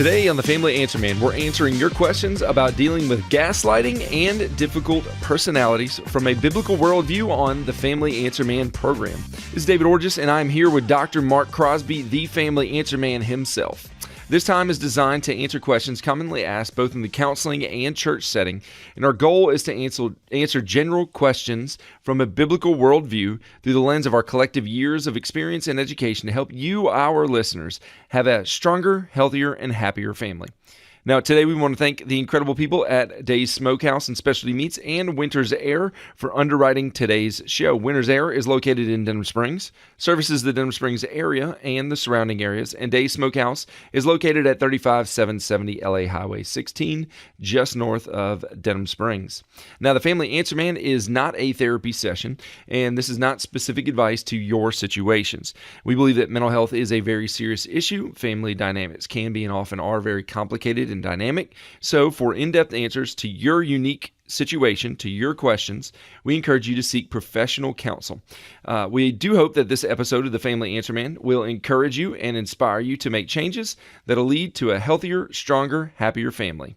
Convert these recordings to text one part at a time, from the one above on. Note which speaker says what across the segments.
Speaker 1: Today on The Family Answer Man, we're answering your questions about dealing with gaslighting and difficult personalities from a biblical worldview on the Family Answer Man program. This is David Orgis, and I'm here with Dr. Mark Crosby, the Family Answer Man himself. This time is designed to answer questions commonly asked both in the counseling and church setting, and our goal is to answer general questions from a biblical worldview through the lens of our collective years of experience and education to help you, our listeners, have a stronger, healthier, and happier family. Now, today we want to thank the incredible people at Dave's Smokehouse and Specialty Meats and Winter's Air for underwriting today's show. Winter's Air is located in Denham Springs, services the Denham Springs area and the surrounding areas, and Dave's Smokehouse is located at 35770 LA Highway 16, just north of Denham Springs. Now, the Family Answer Man is not a therapy session, and this is not specific advice to your situations. We believe that mental health is a very serious issue. Family dynamics can be and often are very complicated and dynamic. So for in-depth answers to your unique situation, to your questions, we encourage you to seek professional counsel. We do hope that this episode of The Family Answer Man will encourage you and inspire you to make changes that'll lead to a healthier, stronger, happier family.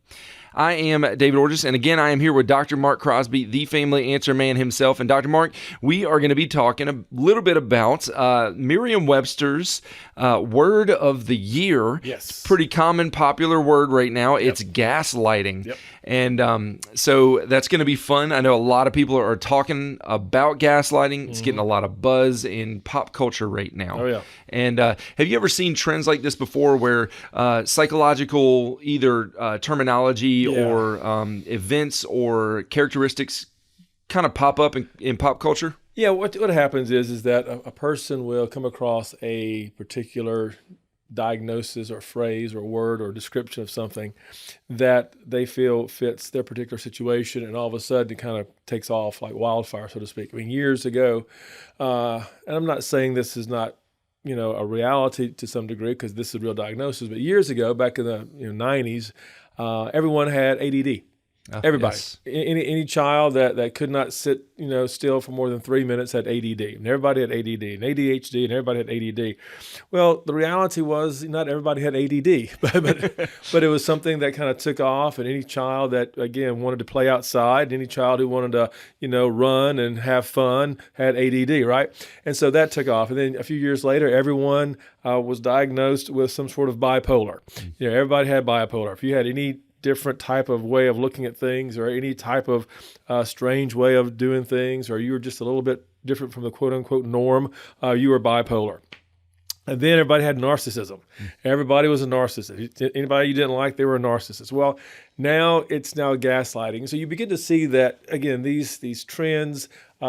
Speaker 1: I am David Orgis, and again, I am here with Dr. Mark Crosby, the Family Answer Man himself. And Dr. Mark, we are going to be talking a little bit about Merriam-Webster's word of the year.
Speaker 2: Yes.
Speaker 1: Pretty common, popular word right now.
Speaker 2: Yep.
Speaker 1: It's gaslighting.
Speaker 2: Yep.
Speaker 1: And so that's going to be fun. I know a lot of people are talking about gaslighting. It's getting a lot of buzz in pop culture right now.
Speaker 2: Oh, yeah.
Speaker 1: And have you ever seen trends like this before where psychological either terminology or events or characteristics kind of pop up in pop culture?
Speaker 2: Yeah, what happens is that a person will come across a particular diagnosis or phrase or word or description of something that they feel fits their particular situation, and all of a sudden it kind of takes off like wildfire, so to speak. I mean, years ago, and I'm not saying this is not a reality to some degree because this is a real diagnosis, but years ago, back in the 90s, everyone had ADD. Everybody,
Speaker 1: yes.
Speaker 2: Any child that could not sit, still for more than 3 minutes had ADD, and everybody had ADD, and ADHD, and everybody had ADD. Well, the reality was not everybody had ADD, but it was something that kind of took off, and any child that again wanted to play outside, any child who wanted to run and have fun had ADD, right? And so that took off, and then a few years later, everyone was diagnosed with some sort of bipolar. Everybody had bipolar. If you had any different type of way of looking at things or any type of strange way of doing things, or you were just a little bit different from the quote-unquote norm, you were bipolar. And then everybody had narcissism. Everybody was a narcissist. Anybody you didn't like, they were a narcissist. Well, now it's gaslighting. So you begin to see that, again, these trends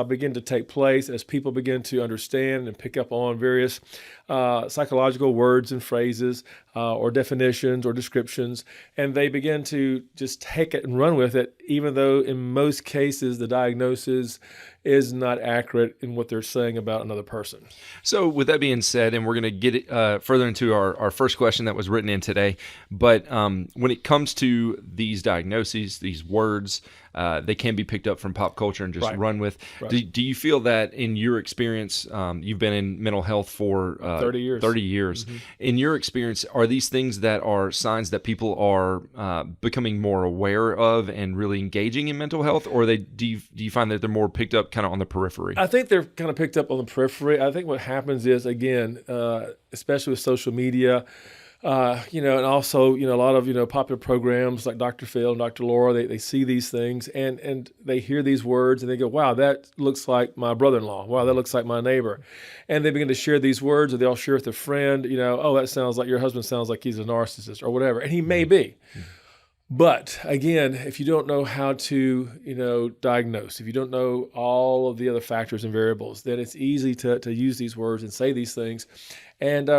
Speaker 2: begin to take place as people begin to understand and pick up on various psychological words and phrases or definitions or descriptions, and they begin to just take it and run with it, even though in most cases the diagnosis is not accurate in what they're saying about another person.
Speaker 1: So with that being said, and we're going to get further into our first question that was written in today, but when it comes to these diagnoses, these words, they can be picked up from pop culture and just run with. Right. Do you feel that in your experience, you've been in mental health for
Speaker 2: 30 years.
Speaker 1: 30 years. Mm-hmm. In your experience, are these things that are signs that people are becoming more aware of and really engaging in mental health, or do you find that they're more picked up kind of on the periphery?
Speaker 2: I think they're kind of picked up on the periphery. I think what happens is, again, especially with social media, and also, a lot of, popular programs like Dr. Phil and Dr. Laura, they see these things and they hear these words and they go, wow, that looks like my brother-in-law. Wow, that looks like my neighbor. And they begin to share these words, or they'll share with a friend, oh, that sounds like your husband sounds like he's a narcissist or whatever. And he may be. But again, if you don't know how to, diagnose, if you don't know all of the other factors and variables, then it's easy to use these words and say these things and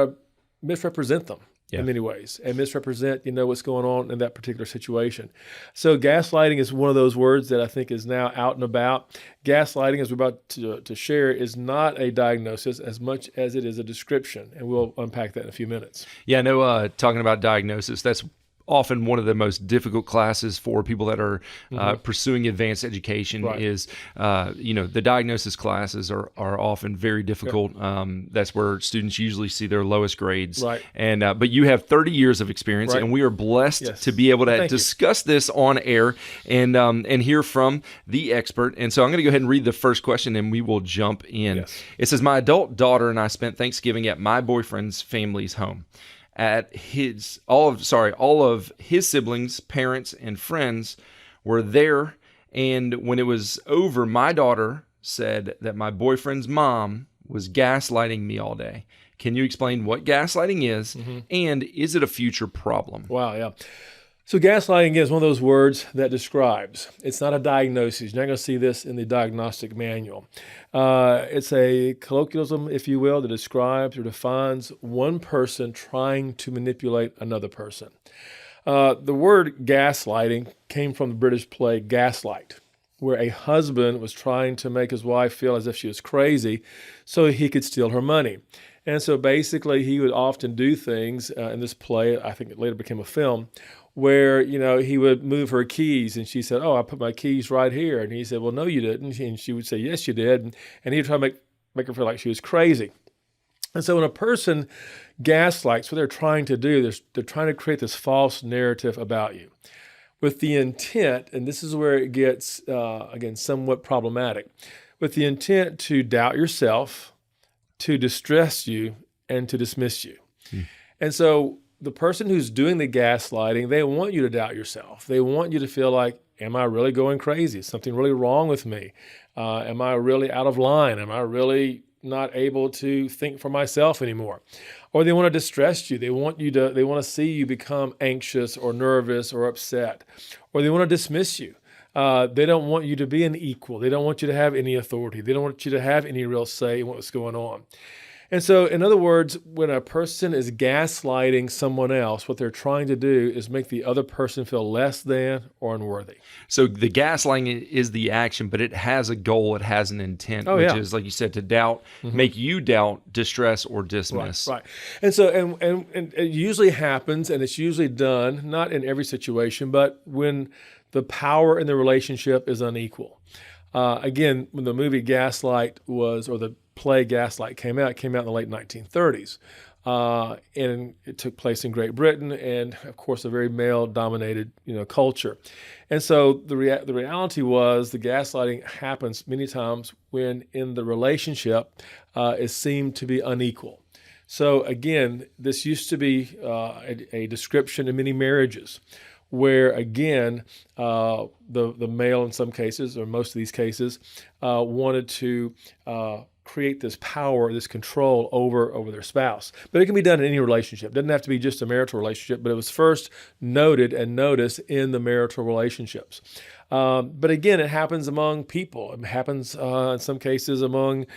Speaker 2: misrepresent them. Yeah. In many ways, and misrepresent, what's going on in that particular situation. So gaslighting is one of those words that I think is now out and about. Gaslighting, as we're about to share, is not a diagnosis as much as it is a description, and we'll unpack that in a few minutes.
Speaker 1: Yeah, I know talking about diagnosis, that's often one of the most difficult classes for people that are pursuing advanced education.
Speaker 2: Right.
Speaker 1: Is the diagnosis classes are often very difficult. That's where students usually see their lowest grades.
Speaker 2: Right.
Speaker 1: And but you have 30 years of experience,
Speaker 2: Right.
Speaker 1: and we are blessed
Speaker 2: Yes.
Speaker 1: to be able to
Speaker 2: Thank you.
Speaker 1: discuss this on air and hear from the expert. And so I'm going to go ahead and read the first question, and we will jump in.
Speaker 2: Yes.
Speaker 1: It says, "My adult daughter and I spent Thanksgiving at my boyfriend's family's home. All of his siblings, parents, and friends were there, and when it was over, my daughter said that my boyfriend's mom was gaslighting me all day. Can you explain what gaslighting is, and is it a future problem?"
Speaker 2: Wow, yeah. So gaslighting is one of those words that describes. It's not a diagnosis. You're not going to see this in the diagnostic manual. It's a colloquialism, if you will, that describes or defines one person trying to manipulate another person. The word gaslighting came from the British play Gaslight, where a husband was trying to make his wife feel as if she was crazy so he could steal her money. And so basically he would often do things in this play, I think it later became a film, where, he would move her keys and she said, "Oh, I put my keys right here." And he said, "Well, no, you didn't." And she would say, "Yes, you did." And he would try to make her feel like she was crazy. And so when a person gaslights, what they're trying to do, they're trying to create this false narrative about you with the intent, and this is where it gets, again, somewhat problematic, with the intent to doubt yourself, to distress you, and to dismiss you. And so the person who's doing the gaslighting, they want you to doubt yourself. They want you to feel like, am I really going crazy? Is something really wrong with me? Am I really out of line? Am I really not able to think for myself anymore? Or they want to distress you. They want to see you become anxious or nervous or upset. Or they want to dismiss you. They don't want you to be an equal. They don't want you to have any authority. They don't want you to have any real say in what's going on. And so, in other words, when a person is gaslighting someone else, what they're trying to do is make the other person feel less than or unworthy.
Speaker 1: So the gaslighting is the action, but it has a goal, it has an intent, which is, like you said, to doubt, make you doubt, distress, or dismiss.
Speaker 2: Right. And so, and it usually happens, and it's usually done, not in every situation, but when the power in the relationship is unequal. Again, when the movie Gaslight or the play Gaslight came out in the late 1930s. And it took place in Great Britain and, of course, a very male-dominated, culture. And so the reality was the gaslighting happens many times when in the relationship it seemed to be unequal. So again, this used to be a description in many marriages where, again, the male in some cases, or most of these cases, wanted to create this power, this control over their spouse. But it can be done in any relationship. It doesn't have to be just a marital relationship, but it was first noted and noticed in the marital relationships. But again, it happens among people. It happens in some cases among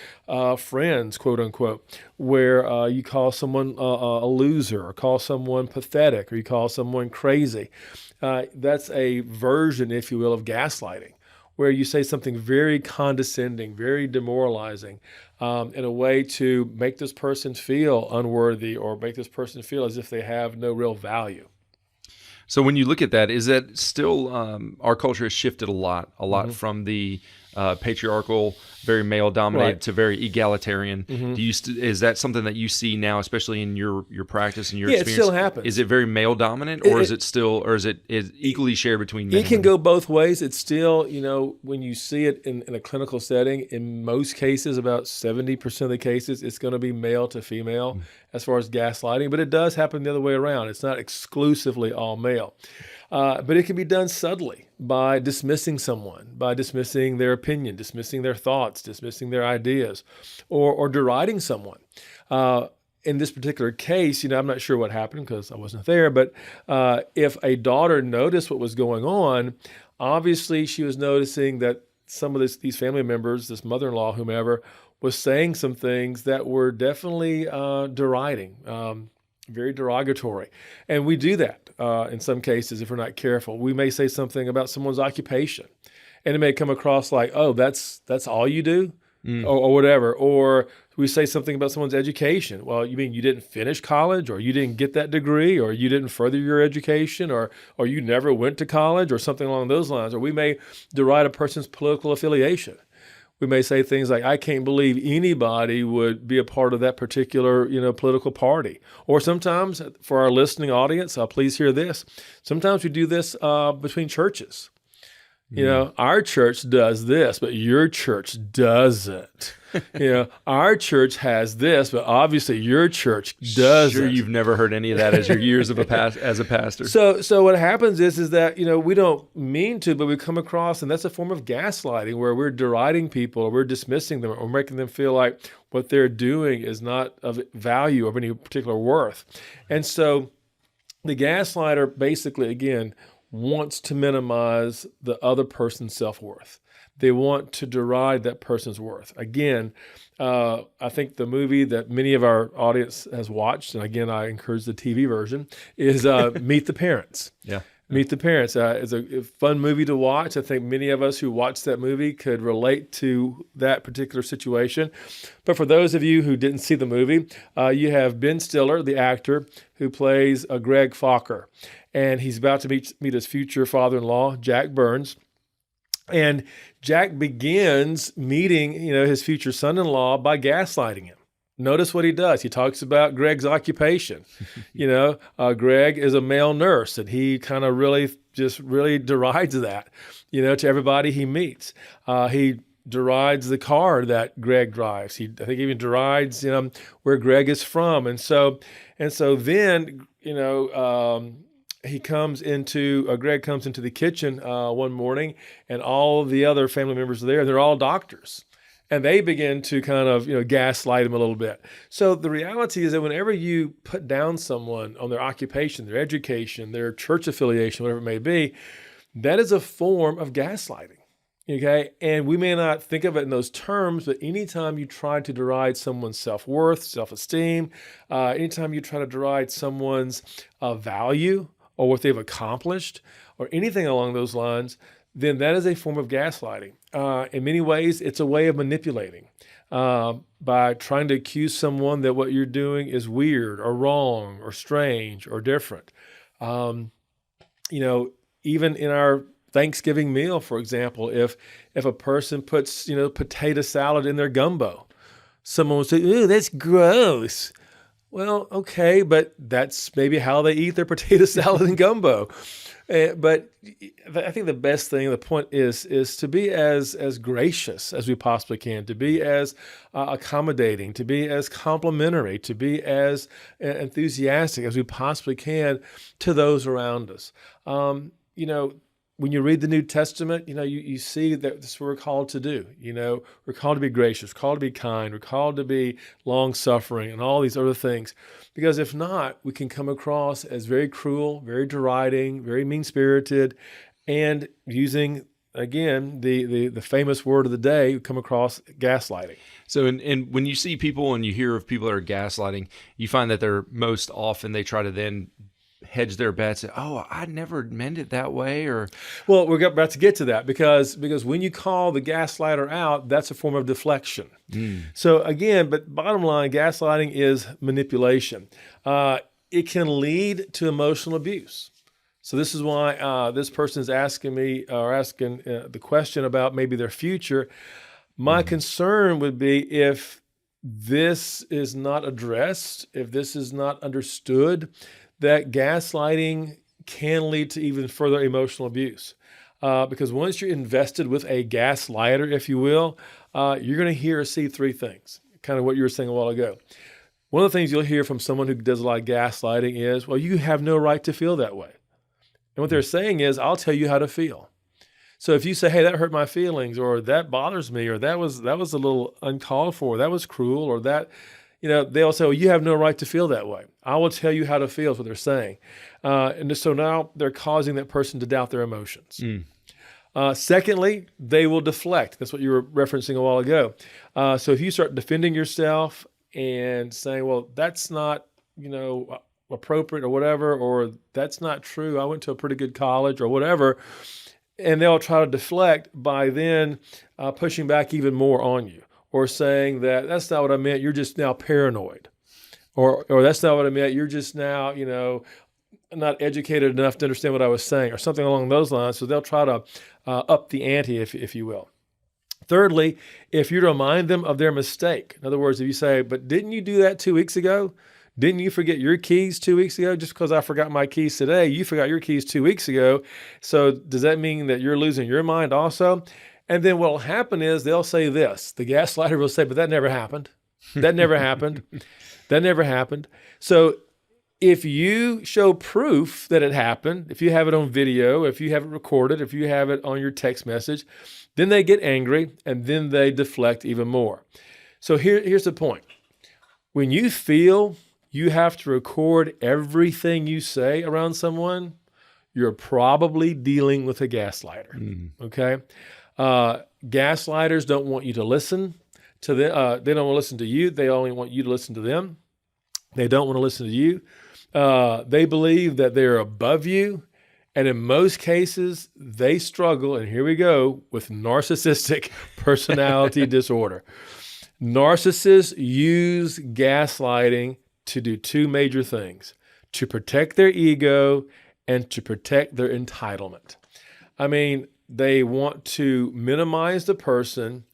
Speaker 2: friends, quote unquote, where you call someone a loser, or call someone pathetic, or you call someone crazy. That's a version, if you will, of gaslighting, where you say something very condescending, very demoralizing, in a way to make this person feel unworthy or make this person feel as if they have no real value.
Speaker 1: So when you look at that, is that still our culture has shifted a lot from the patriarchal, very male-dominated to very egalitarian. Do you is that something that you see now, especially in your practice and your experience?
Speaker 2: It still happens.
Speaker 1: Is it very male-dominant, or is it equally shared between men?
Speaker 2: It can go both ways. It's still, when you see it in a clinical setting, in most cases, about 70% of the cases, it's going to be male to female as far as gaslighting. But it does happen the other way around. It's not exclusively all male. But it can be done subtly by dismissing someone, by dismissing their opinion, dismissing their thoughts, dismissing their ideas, or deriding someone. In this particular case, I'm not sure what happened because I wasn't there, but if a daughter noticed what was going on, obviously she was noticing that some of these family members, this mother-in-law, whomever, was saying some things that were definitely deriding, very derogatory. And we do that in some cases if we're not careful. We may say something about someone's occupation, and it may come across like, "Oh, that's all you do? or whatever. Or we say something about someone's education. Well, you mean you didn't finish college, or you didn't get that degree, or you didn't further your education, or you never went to college, or something along those lines. Or we may deride a person's political affiliation. We may say things like, I can't believe anybody would be a part of that particular, political party. Or sometimes, for our listening audience, please hear this. Sometimes we do this between churches. Our church does this, but your church doesn't. Our church has this, but obviously your church doesn't.
Speaker 1: Sure, you've never heard any of that as your years of as a pastor.
Speaker 2: So what happens is that we don't mean to, but we come across, and that's a form of gaslighting, where we're deriding people, or we're dismissing them, or making them feel like what they're doing is not of value, of any particular worth. And so the gaslighter basically, again, wants to minimize the other person's self-worth. They want to deride that person's worth. Again, I think the movie that many of our audience has watched, and again, I encourage the TV version, is Meet the Parents.
Speaker 1: Yeah.
Speaker 2: Meet the Parents. It's a fun movie to watch. I think many of us who watched that movie could relate to that particular situation. But for those of you who didn't see the movie, you have Ben Stiller, the actor, who plays Greg Fokker. And he's about to meet his future father-in-law, Jack Burns. And Jack begins meeting, his future son-in-law by gaslighting him. Notice what he does. He talks about Greg's occupation. Greg is a male nurse, and he kind of really derides that, to everybody he meets. He derides the car that Greg drives. I think even derides, where Greg is from. And so then, Greg comes into the kitchen one morning, and all the other family members are there, and they're all doctors. And they begin to kind of, gaslight him a little bit. So the reality is that whenever you put down someone on their occupation, their education, their church affiliation, whatever it may be, that is a form of gaslighting. Okay. And we may not think of it in those terms, but anytime you try to deride someone's self-worth, self-esteem, anytime you try to deride someone's value or what they've accomplished or anything along those lines, then that is a form of gaslighting. In many ways, it's a way of manipulating by trying to accuse someone that what you're doing is weird or wrong or strange or different. Even in our Thanksgiving meal, for example, if a person puts, potato salad in their gumbo, someone will say, "Ooh, that's gross." Well, okay, but that's maybe how they eat their potato salad and gumbo. But I think the best thing, the point is to be as gracious as we possibly can, to be as accommodating, to be as complimentary, to be as enthusiastic as we possibly can to those around us. When you read the New Testament, you see that this is what we're called to do. We're called to be gracious, called to be kind, we're called to be long-suffering and all these other things. Because if not, we can come across as very cruel, very deriding, very mean-spirited, and using, again, the famous word of the day, we come across gaslighting.
Speaker 1: So and when you see people and you hear of people that are gaslighting, you find that most often they try to then hedge their bets. Oh, I never meant it that way, or
Speaker 2: well, we're about to get to that because when you call the gaslighter out, that's a form of deflection. So again, but bottom line, gaslighting is manipulation. It can lead to emotional abuse. So this is why this person is asking me or asking the question about maybe their future. My concern would be if this is not addressed, if this is not understood, that gaslighting can lead to even further emotional abuse. Because once you're invested with a gaslighter, if you will, you're going to hear or see three things, kind of what you were saying a while ago. One of the things you'll hear from someone who does a lot of gaslighting is, well, you have no right to feel that way. And what they're saying is, I'll tell you how to feel. So if you say, hey, that hurt my feelings, or that bothers me, or that was a little uncalled for, that was cruel, or that, they'll say, well, you have no right to feel that way. I will tell you how to feel is what they're saying. And so now they're causing that person to doubt their emotions. Secondly, they will deflect. That's what you were referencing a while ago. So if you start defending yourself and saying, well, that's not, appropriate or whatever, or that's not true, I went to a pretty good college or whatever, and they'll try to deflect by then pushing back even more on you. or saying that that's not what I meant, you're just now paranoid, or that's not what I meant, you're just now, not educated enough to understand what I was saying, or something along those lines. So they'll try to up the ante, if you will. Thirdly, if you remind them of their mistake. In other words, if you say, but didn't you do that 2 weeks ago? Didn't you forget your keys 2 weeks ago? Just because I forgot my keys today, you forgot your keys 2 weeks ago. So does that mean that you're losing your mind also? And then what will happen is they'll say this. The gaslighter will say, but that never happened. That never happened. That never happened. So if you show proof that it happened, if you have it on video, if you have it recorded, if you have it on your text message, then they get angry and then they deflect even more. So here's the point. When you feel you have to record everything you say around someone, you're probably dealing with a gaslighter, okay? Gaslighters don't want you to listen to them. They don't want to listen to you. They only want you to listen to them. They don't want to listen to you. They believe that they're above you. And in most cases, they struggle, and here we go, with narcissistic personality disorder. Narcissists use gaslighting to do two major things: to protect their ego and to protect their entitlement. I mean, they want to minimize the person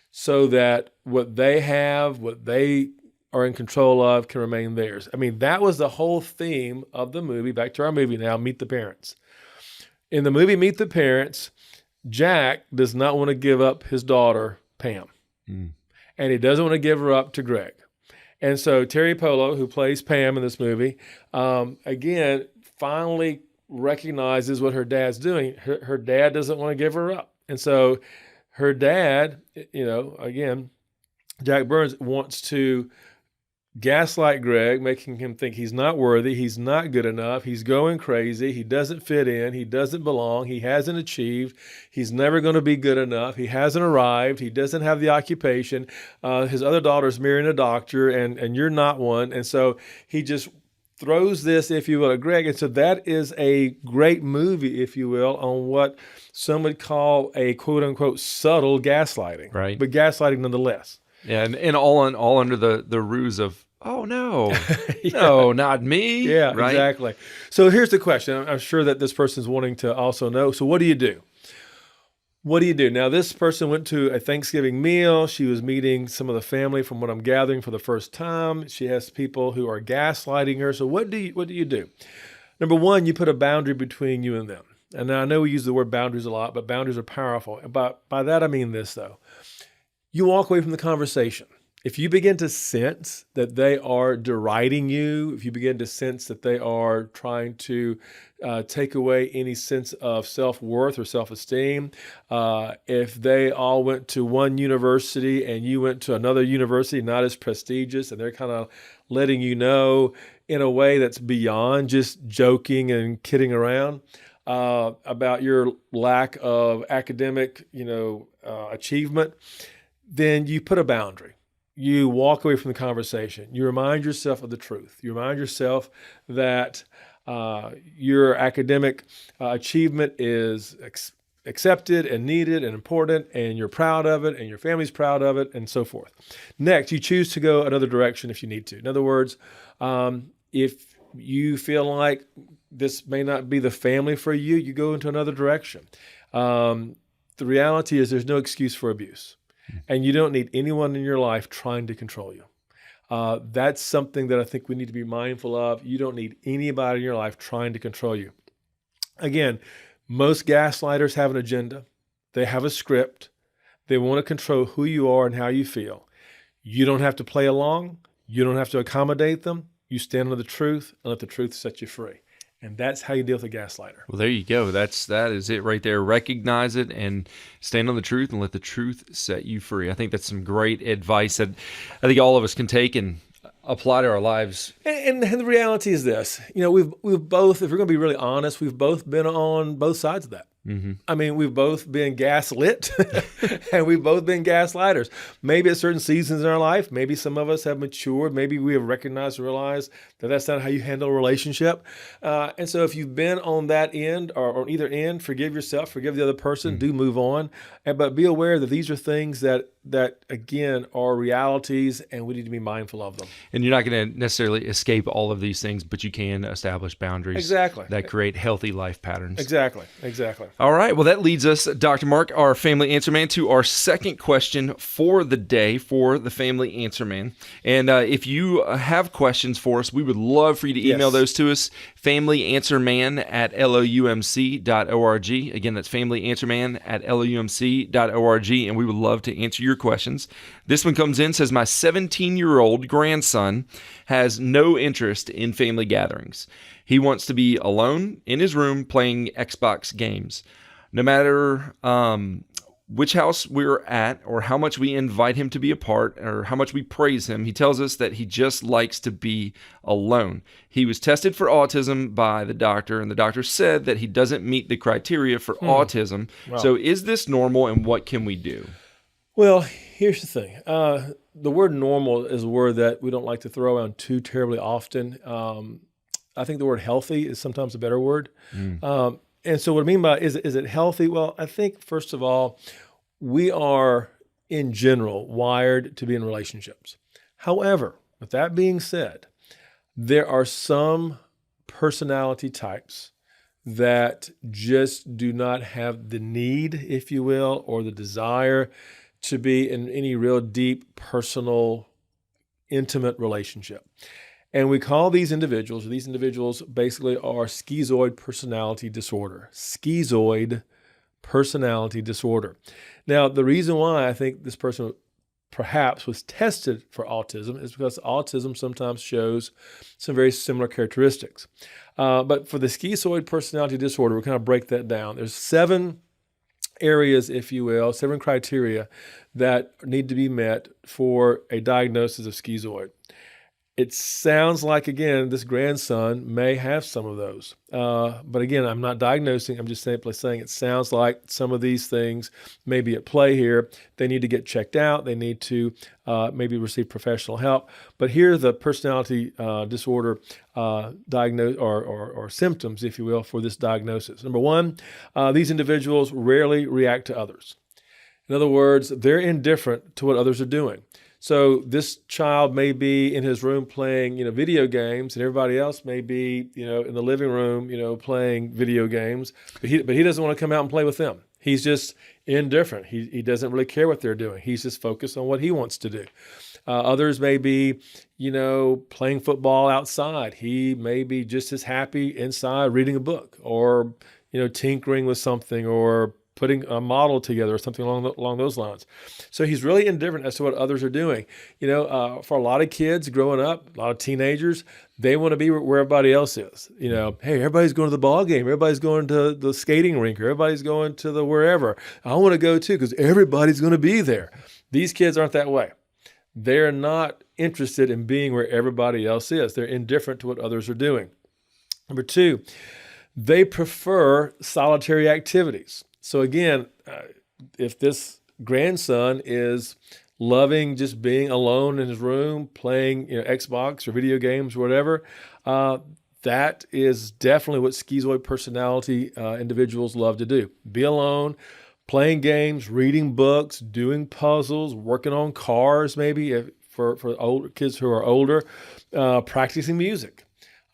Speaker 2: so that what they have, what they are in control of, can remain theirs. I mean, that was the whole theme of the movie. Back to our movie now, Meet the Parents. In the movie Meet the Parents, Jack does not want to give up his daughter, Pam. And he doesn't want to give her up to Greg. And so Terry Polo, who plays Pam in this movie, again, finally recognizes what her dad's doing. Her dad doesn't want to give her up. And so her dad, again, Jack Burns, wants to gaslight Greg, making him think he's not worthy, he's not good enough, he's going crazy, he doesn't fit in, he doesn't belong, he hasn't achieved, he's never going to be good enough, he hasn't arrived, he doesn't have the occupation, his other daughter's marrying a doctor, and you're not one. And so he just throws this, if you will, at Greg. And so that is a great movie, if you will, on what some would call a quote-unquote subtle gaslighting,
Speaker 1: right?
Speaker 2: But gaslighting nonetheless.
Speaker 1: Yeah, and all under the ruse of, oh no, no, not me.
Speaker 2: Yeah,
Speaker 1: right?
Speaker 2: Exactly. So here's the question. I'm sure that this person's wanting to also know. So what do you do? What do you do? Now, this person went to a Thanksgiving meal. She was meeting some of the family, from what I'm gathering, for the first time. She has people who are gaslighting her. So what do you do? Number one, you put a boundary between you and them. And I know we use the word boundaries a lot, but boundaries are powerful. And by that, I mean this, though. You walk away from the conversation. If you begin to sense that they are deriding you, if you begin to sense that they are trying to take away any sense of self-worth or self-esteem, if they all went to one university and you went to another university not as prestigious, and they're kind of letting you know in a way that's beyond just joking and kidding around about your lack of academic, achievement, then you put a boundary. You walk away from the conversation. You remind yourself of the truth. You remind yourself that your academic achievement is accepted and needed and important, and you're proud of it, and your family's proud of it, and so forth. Next, you choose to go another direction if you need to. In other words, if you feel like this may not be the family for you, you go into another direction. The reality is there's no excuse for abuse. And you don't need anyone in your life trying to control you. That's something that I think we need to be mindful of. You don't need anybody in your life trying to control you. Again, most gaslighters have an agenda. They have a script. They want to control who you are and how you feel. You don't have to play along. You don't have to accommodate them. You stand on the truth and let the truth set you free. And that's how you deal with a gaslighter.
Speaker 1: Well, there you go. That is it right there. Recognize it and stand on the truth and let the truth set you free. I think that's some great advice that I think all of us can take and apply to our lives.
Speaker 2: And the reality is this: we've both, if we're going to be really honest, we've both been on both sides of that. Mm-hmm. I mean, we've both been gaslit and we've both been gaslighters. Maybe at certain seasons in our life, maybe some of us have matured. Maybe we have recognized and realized that that's not how you handle a relationship. And so if you've been on that end or on either end, forgive yourself, forgive the other person, do move on. But be aware that these are things that that again are realities, and we need to be mindful of them.
Speaker 1: And you're not going to necessarily escape all of these things, but you can establish boundaries
Speaker 2: Exactly.
Speaker 1: that create healthy life patterns.
Speaker 2: Exactly.
Speaker 1: All right. Well, that leads us, Dr. Mark, our family answer man, to our second question for the day for the family answer man. And if you have questions for us, we would love for you to email those to us, familyanswerman@loumc.org. Again, that's familyanswerman@loumc.org, and we would love to answer your questions. This one comes in, says, my 17-year-old grandson has no interest in family gatherings. He wants to be alone in his room playing Xbox games. No matter which house we're at or how much we invite him to be a part or how much we praise him, he tells us that he just likes to be alone. He was tested for autism by the doctor, and the doctor said that he doesn't meet the criteria for autism. Wow. So is this normal, and what can we do?
Speaker 2: Well, here's the thing. The word normal is a word that we don't like to throw around too terribly often. I think the word healthy is sometimes a better word. And so what I mean by is it healthy? Well, I think, first of all, we are, in general, wired to be in relationships. However, with that being said, there are some personality types that just do not have the need, if you will, or the desire to be in any real deep, personal, intimate relationship. And we call these individuals basically are schizoid personality disorder. Schizoid personality disorder. Now, the reason why I think this person perhaps was tested for autism is because autism sometimes shows some very similar characteristics. But for the schizoid personality disorder, we kind of break that down. There's 7 areas, if you will, 7 criteria that need to be met for a diagnosis of schizoid. It sounds like, again, this grandson may have some of those. But again, I'm not diagnosing. I'm just simply saying it sounds like some of these things may be at play here. They need to get checked out. They need to maybe receive professional help. But here are the personality disorder diagnose or symptoms, if you will, for this diagnosis. Number 1, these individuals rarely react to others. In other words, they're indifferent to what others are doing. So this child may be in his room playing, video games, and everybody else may be, in the living room, playing video games. But he doesn't want to come out and play with them. He's just indifferent. He doesn't really care what they're doing. He's just focused on what he wants to do. Others may be, playing football outside. He may be just as happy inside reading a book or, tinkering with something or putting a model together or something along those lines. So he's really indifferent as to what others are doing. For a lot of kids growing up, a lot of teenagers, they want to be where everybody else is. Hey, everybody's going to the ball game. Everybody's going to the skating rink. Everybody's going to the wherever. I want to go too because everybody's going to be there. These kids aren't that way. They're not interested in being where everybody else is. They're indifferent to what others are doing. Number 2, they prefer solitary activities. So again, if this grandson is loving just being alone in his room, playing Xbox or video games or whatever, that is definitely what schizoid personality individuals love to do. Be alone, playing games, reading books, doing puzzles, working on cars maybe for older kids who are older, practicing music.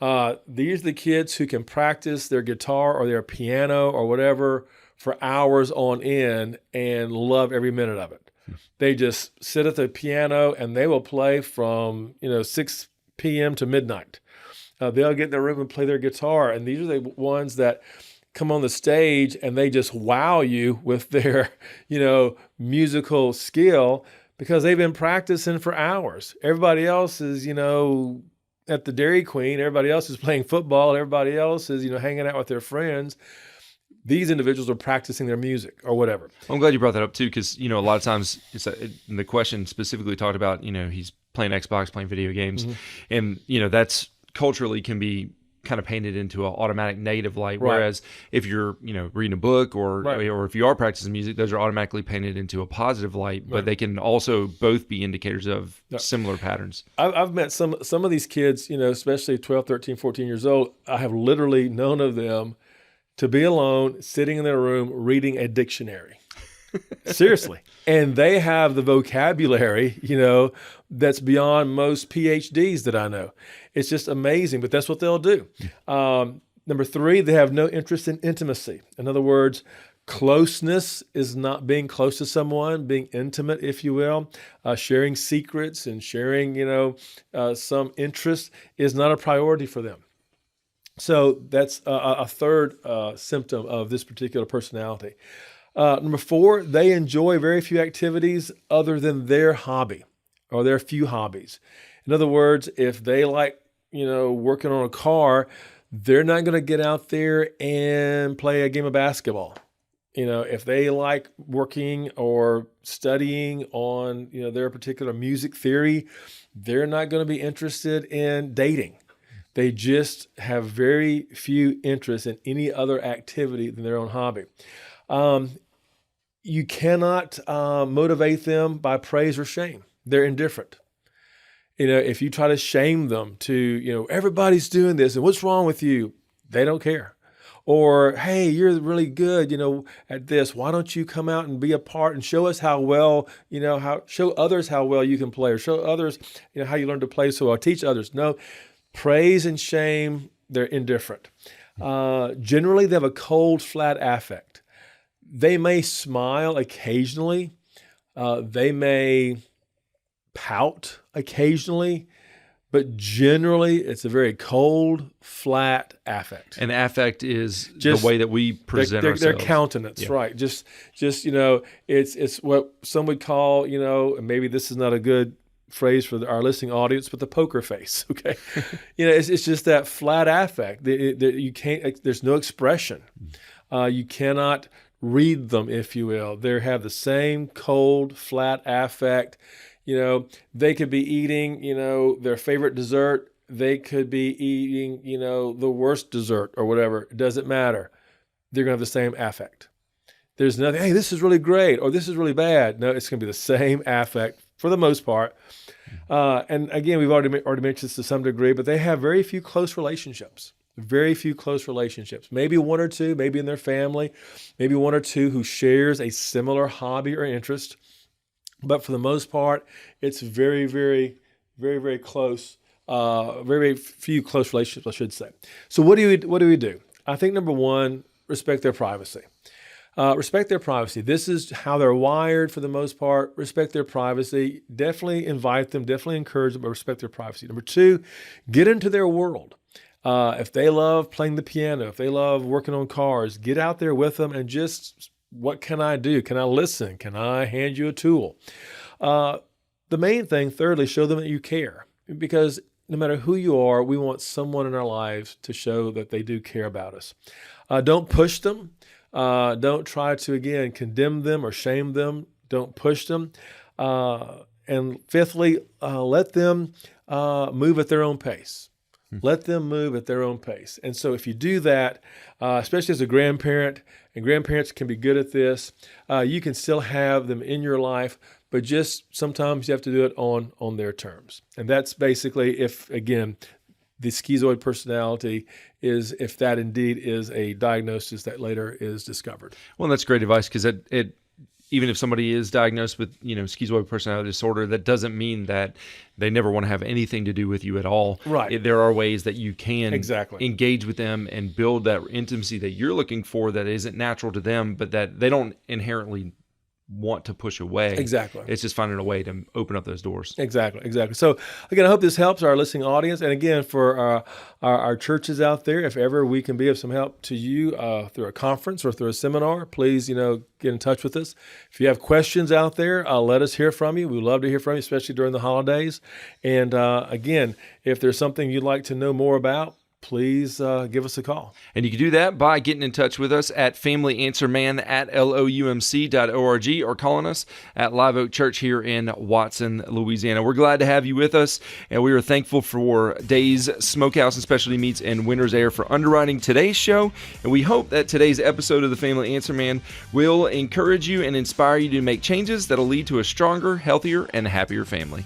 Speaker 2: These are the kids who can practice their guitar or their piano or whatever for hours on end and love every minute of it. They just sit at the piano and they will play from 6 p.m. to midnight. They'll get in their room and play their guitar, and these are the ones that come on the stage and they just wow you with their musical skill because they've been practicing for hours. Everybody else is at the Dairy Queen. Everybody else is playing football. Everybody else is hanging out with their friends. These individuals are practicing their music or whatever.
Speaker 1: I'm glad you brought that up too, because a lot of times the question specifically talked about he's playing Xbox, playing video games, and that's culturally can be kind of painted into an automatic negative light.
Speaker 2: Right.
Speaker 1: Whereas if you're reading a book or if you are practicing music, those are automatically painted into a positive light. But they can also both be indicators of similar patterns.
Speaker 2: I've met some of these kids, especially 12, 13, 14 years old. I have literally known of them to be alone, sitting in their room, reading a dictionary. Seriously. And they have the vocabulary, that's beyond most PhDs that I know. It's just amazing, but that's what they'll do. Number 3, they have no interest in intimacy. In other words, closeness is not being close to someone, being intimate, if you will. Sharing secrets and sharing, some interest is not a priority for them. So that's a third symptom of this particular personality. Number 4, they enjoy very few activities other than their hobby or their few hobbies. In other words, if they like, working on a car, they're not going to get out there and play a game of basketball. If they like working or studying on, their particular music theory, they're not going to be interested in dating. They just have very few interests in any other activity than their own hobby. You cannot motivate them by praise or shame. They're indifferent. If you try to shame them to, everybody's doing this and what's wrong with you? They don't care. Or, hey, you're really good, at this. Why don't you come out and be a part and show us how well, show others how well you can play, or show others, how you learn to play so well. Teach others. No, praise and shame, they're indifferent. Generally, they have a cold, flat affect. They may smile occasionally. They may pout occasionally, but generally it's a very cold, flat affect.
Speaker 1: And affect is just the way that we present ourselves.
Speaker 2: Their countenance, right? Just it's what some would call, and maybe this is not a good phrase for our listening audience, but the poker face. Okay, it's just that flat affect. You can't. There's no expression. You cannot read them, if you will. They have the same cold, flat affect. They could be eating, their favorite dessert. They could be eating, the worst dessert or whatever. It doesn't matter. They're going to have the same affect. There's nothing, hey, this is really great or this is really bad. No, it's going to be the same affect for the most part. And again, we've already mentioned this to some degree, but they have very few close relationships. Very few close relationships. Maybe one or two, maybe in their family, maybe one or two who shares a similar hobby or interest. But for the most part, it's very, very, very, very close. Very, very few close relationships, I should say. So what do we do? I think number 1, respect their privacy. Respect their privacy. This is how they're wired for the most part. Respect their privacy. Definitely invite them. Definitely encourage them, but respect their privacy. Number 2, get into their world. If they love playing the piano, if they love working on cars, get out there with them and just, what can I do? Can I listen? Can I hand you a tool? The main thing, thirdly, show them that you care. Because no matter who you are, we want someone in our lives to show that they do care about us. Don't push them. Don't try to, again, condemn them or shame them. Don't push them. And fifthly, let them move at their own pace. Let them move at their own pace. And so if you do that, especially as a grandparent, and grandparents can be good at this, you can still have them in your life, but just sometimes you have to do it on their terms. And that's basically if, again, the schizoid personality is, if that indeed is a diagnosis that later is discovered.
Speaker 1: Well, that's great advice, because it even if somebody is diagnosed with, schizoid personality disorder, that doesn't mean that they never want to have anything to do with you at all.
Speaker 2: Right.
Speaker 1: There are ways that you can
Speaker 2: exactly
Speaker 1: engage with them and build that intimacy that you're looking for that isn't natural to them, but that they don't inherently want to push away.
Speaker 2: Exactly.
Speaker 1: It's just finding a way to open up those doors.
Speaker 2: Exactly. So again, I hope this helps our listening audience. And again, for our churches out there, if ever we can be of some help to you through a conference or through a seminar, please, get in touch with us. If you have questions out there, let us hear from you. We would love to hear from you, especially during the holidays. And again, if there's something you'd like to know more about, please give us a call.
Speaker 1: And you can do that by getting in touch with us at familyanswerman@loumc.org or calling us at Live Oak Church here in Watson, Louisiana. We're glad to have you with us, and we are thankful for Days Smokehouse and Specialty Meats and Winter's Air for underwriting today's show. And we hope that today's episode of the Family Answer Man will encourage you and inspire you to make changes that'll lead to a stronger, healthier, and happier family.